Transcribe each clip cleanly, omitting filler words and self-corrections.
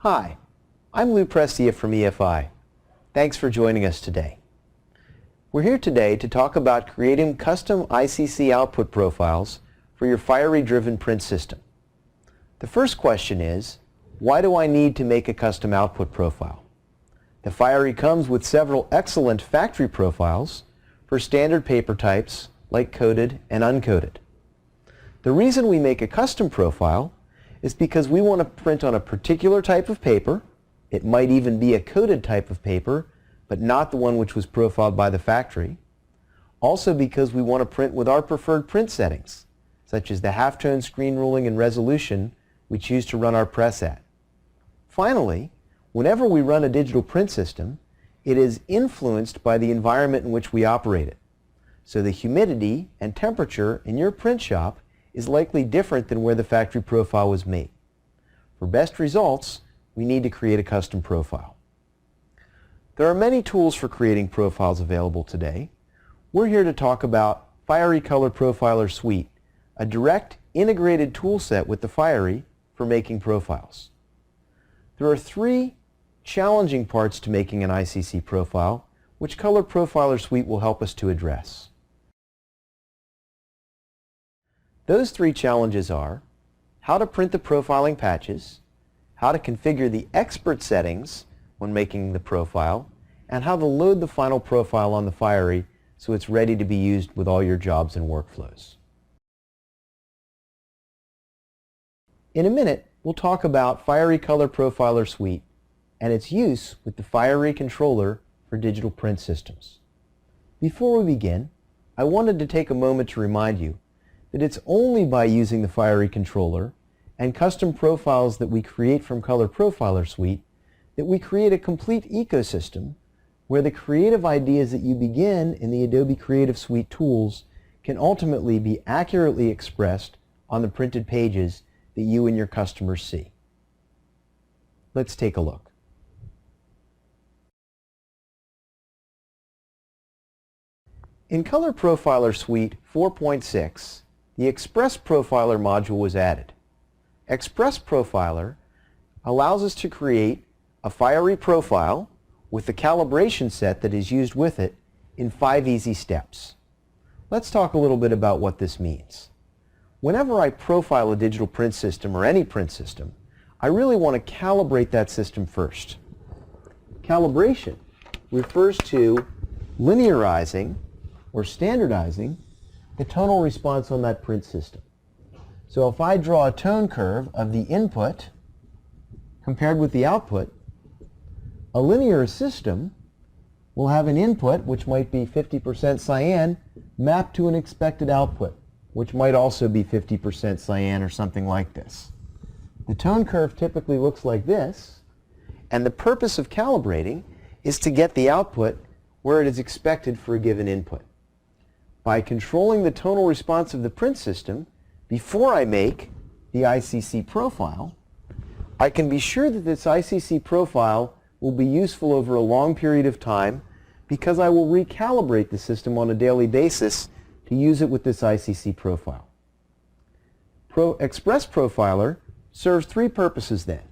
Hi, I'm Lou Prestia from EFI. Thanks for joining us today. We're here today to talk about creating custom ICC output profiles for your Fiery-driven print system. The first question is, why do I need to make a custom output profile? The Fiery comes with several excellent factory profiles for standard paper types like coated and uncoated. The reason we make a custom profile is because we want to print on a particular type of paper. It might even be a coated type of paper, but not the one which was profiled by the factory. Also because we want to print with our preferred print settings, such as the halftone screen ruling and resolution we choose to run our press at. Finally, whenever we run a digital print system, it is influenced by the environment in which we operate it. So the humidity and temperature in your print shop is likely different than where the factory profile was made. For best results, we need to create a custom profile. There are many tools for creating profiles available today. We're here to talk about Fiery Color Profiler Suite, a direct integrated tool set with the Fiery for making profiles. There are three challenging parts to making an ICC profile, which Color Profiler Suite will help us to address. Those three challenges are how to print the profiling patches, how to configure the expert settings when making the profile, and how to load the final profile on the Fiery so it's ready to be used with all your jobs and workflows. In a minute, we'll talk about Fiery Color Profiler Suite and its use with the Fiery controller for digital print systems. Before we begin, I wanted to take a moment to remind you that it's only by using the Fiery controller and custom profiles that we create from Color Profiler Suite that we create a complete ecosystem where the creative ideas that you begin in the Adobe Creative Suite tools can ultimately be accurately expressed on the printed pages that you and your customers see. Let's take a look. In Color Profiler Suite 4.6, the Express Profiler module was added. Express Profiler allows us to create a Fiery profile with the calibration set that is used with it in 5 easy steps. Let's talk a little bit about what this means. Whenever I profile a digital print system or any print system, I really want to calibrate that system first. Calibration refers to linearizing or standardizing the tonal response on that print system. So if I draw a tone curve of the input compared with the output, a linear system will have an input, which might be 50% cyan, mapped to an expected output, which might also be 50% cyan or something like this. The tone curve typically looks like this, and the purpose of calibrating is to get the output where it is expected for a given input. By controlling the tonal response of the print system before I make the ICC profile, I can be sure that this ICC profile will be useful over a long period of time because I will recalibrate the system on a daily basis to use it with this ICC profile. Express Profiler serves three purposes then.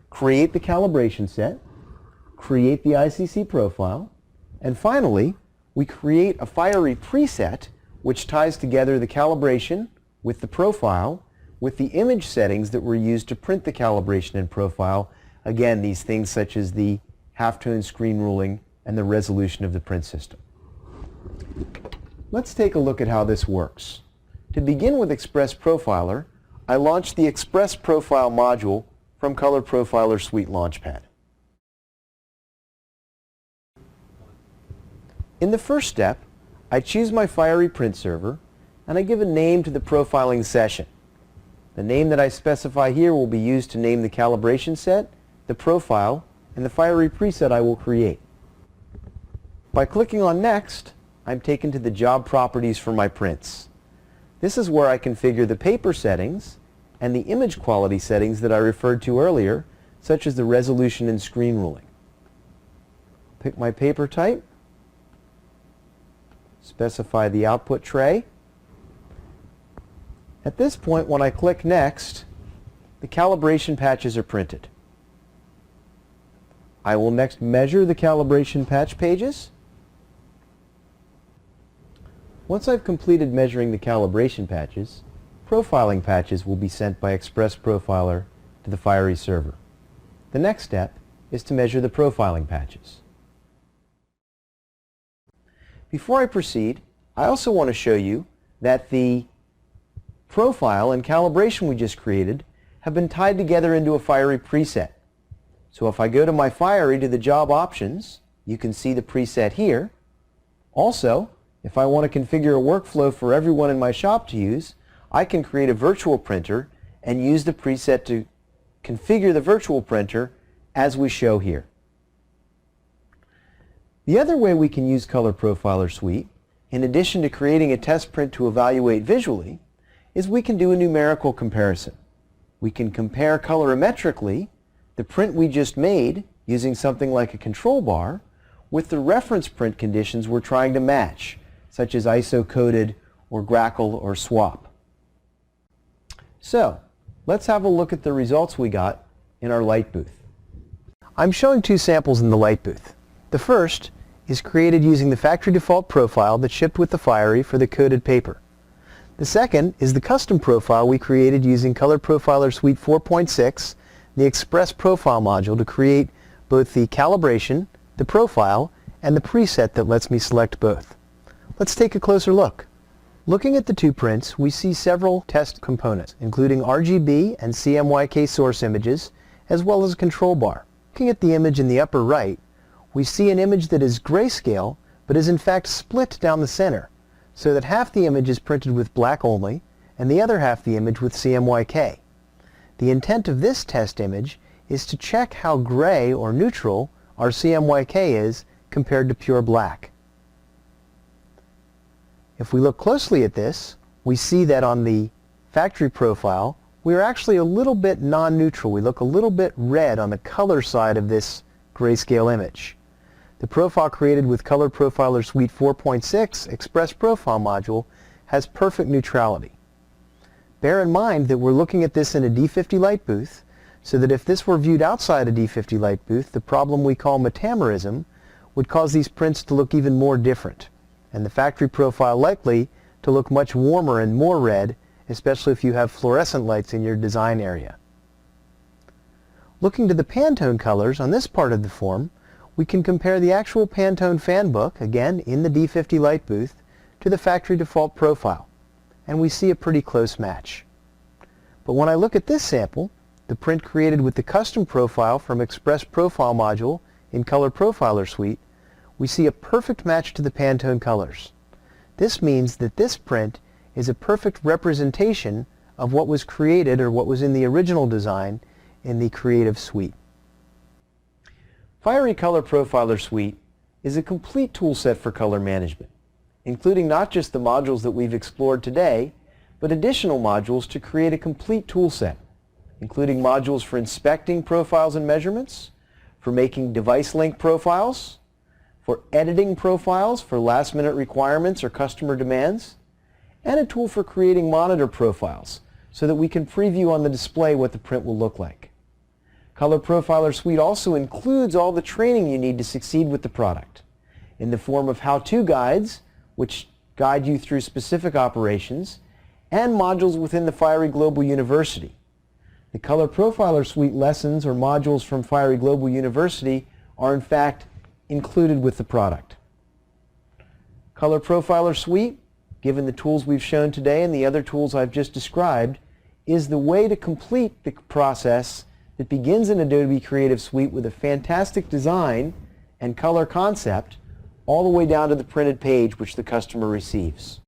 Create the calibration set, create the ICC profile, and finally, we create a Fiery preset which ties together the calibration with the profile with the image settings that were used to print the calibration and profile. Again, these things such as the halftone screen ruling and the resolution of the print system. Let's take a look at how this works. To begin with Express Profiler, I launched the Express Profile module from Color Profiler Suite Launchpad. In the first step, I choose my Fiery print server and I give a name to the profiling session. The name that I specify here will be used to name the calibration set, the profile, and the Fiery preset I will create. By clicking on Next, I'm taken to the job properties for my prints. This is where I configure the paper settings and the image quality settings that I referred to earlier, such as the resolution and screen ruling. Pick my paper type, specify the output tray. At this point, when I click Next, the calibration patches are printed. I will next measure the calibration patch pages. Once I've completed measuring the calibration patches, profiling patches will be sent by Express Profiler to the Fiery server. The next step is to measure the profiling patches. Before I proceed, I also want to show you that the profile and calibration we just created have been tied together into a Fiery preset. So if I go to my Fiery to the job options, you can see the preset here. Also, if I want to configure a workflow for everyone in my shop to use, I can create a virtual printer and use the preset to configure the virtual printer as we show here. The other way we can use Color Profiler Suite, in addition to creating a test print to evaluate visually, is we can do a numerical comparison. We can compare colorimetrically the print we just made using something like a control bar with the reference print conditions we're trying to match, such as ISO-coded or Grackle or swap. So, let's have a look at the results we got in our light booth. I'm showing two samples in the light booth. The first is created using the factory default profile that shipped with the Fiery for the coated paper. The second is the custom profile we created using Color Profiler Suite 4.6, the Express Profile module, to create both the calibration, the profile, and the preset that lets me select both. Let's take a closer look. Looking at the two prints, we see several test components, including RGB and CMYK source images, as well as a control bar. Looking at the image in the upper right, we see an image that is grayscale, but is in fact split down the center, so that half the image is printed with black only, and the other half the image with CMYK. The intent of this test image is to check how gray or neutral our CMYK is compared to pure black. If we look closely at this, we see that on the factory profile, we are actually a little bit non-neutral. We look a little bit red on the color side of this grayscale image. The profile created with Color Profiler Suite 4.6 Express Profile module has perfect neutrality. Bear in mind that we're looking at this in a D50 light booth, so that if this were viewed outside a D50 light booth, the problem we call metamerism would cause these prints to look even more different, and the factory profile likely to look much warmer and more red, especially if you have fluorescent lights in your design area. Looking to the Pantone colors on this part of the form, we can compare the actual Pantone fan book, again in the D50 light booth, to the factory default profile, and we see a pretty close match. But when I look at this sample, the print created with the custom profile from Express Profile module in Color Profiler Suite, we see a perfect match to the Pantone colors. This means that this print is a perfect representation of what was created or what was in the original design in the Creative Suite. Fiery Color Profiler Suite is a complete toolset for color management, including not just the modules that we've explored today, but additional modules to create a complete toolset, including modules for inspecting profiles and measurements, for making device link profiles, for editing profiles for last-minute requirements or customer demands, and a tool for creating monitor profiles so that we can preview on the display what the print will look like. Color Profiler Suite also includes all the training you need to succeed with the product, in the form of how-to guides, which guide you through specific operations, and modules within the Fiery Global University. The Color Profiler Suite lessons or modules from Fiery Global University are in fact included with the product. Color Profiler Suite, given the tools we've shown today and the other tools I've just described, is the way to complete the process that begins in Adobe Creative Suite with a fantastic design and color concept all the way down to the printed page which the customer receives.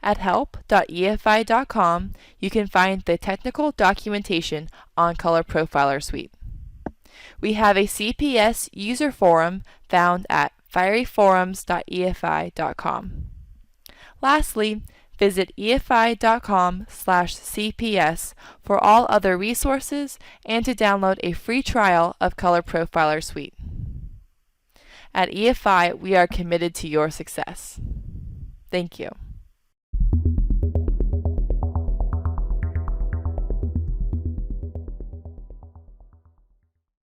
At help.efi.com, you can find the technical documentation on Color Profiler Suite. We have a CPS user forum found at fieryforums.efi.com. Lastly, visit efi.com/cps for all other resources and to download a free trial of Color Profiler Suite. At EFI, we are committed to your success. Thank you.